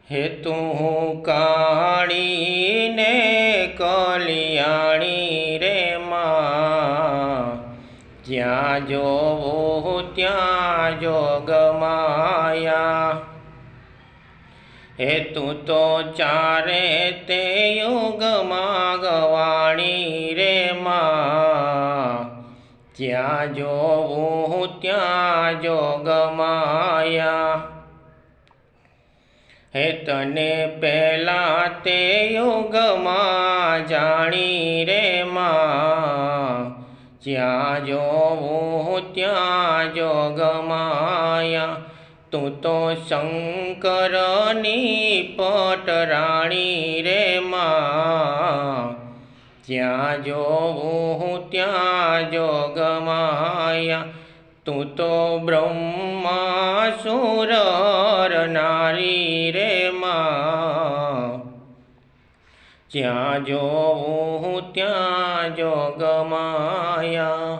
હે તું કાળી ને કલિયાણી રે માં, જ્યાં જોવું ત્યાં જોગમાયા। હે તું તો ચારે તે યુગમાં ગવાણી રે માં, જ્યાં જોવું ત્યાં જોગમાયા। હે તને પહેલા તે યુગમાં જાણી રે માં, જ્યાં જોવું ત્યાં જોગમાયા। તું તો શંકરની પટરાણી રે માં, જ્યાં જોવું ત્યાં જોગમાયા। તું તો બ્રહ્માસુર નારી રે માં, જ્યાં જોવું ત્યાં જોગમાયા।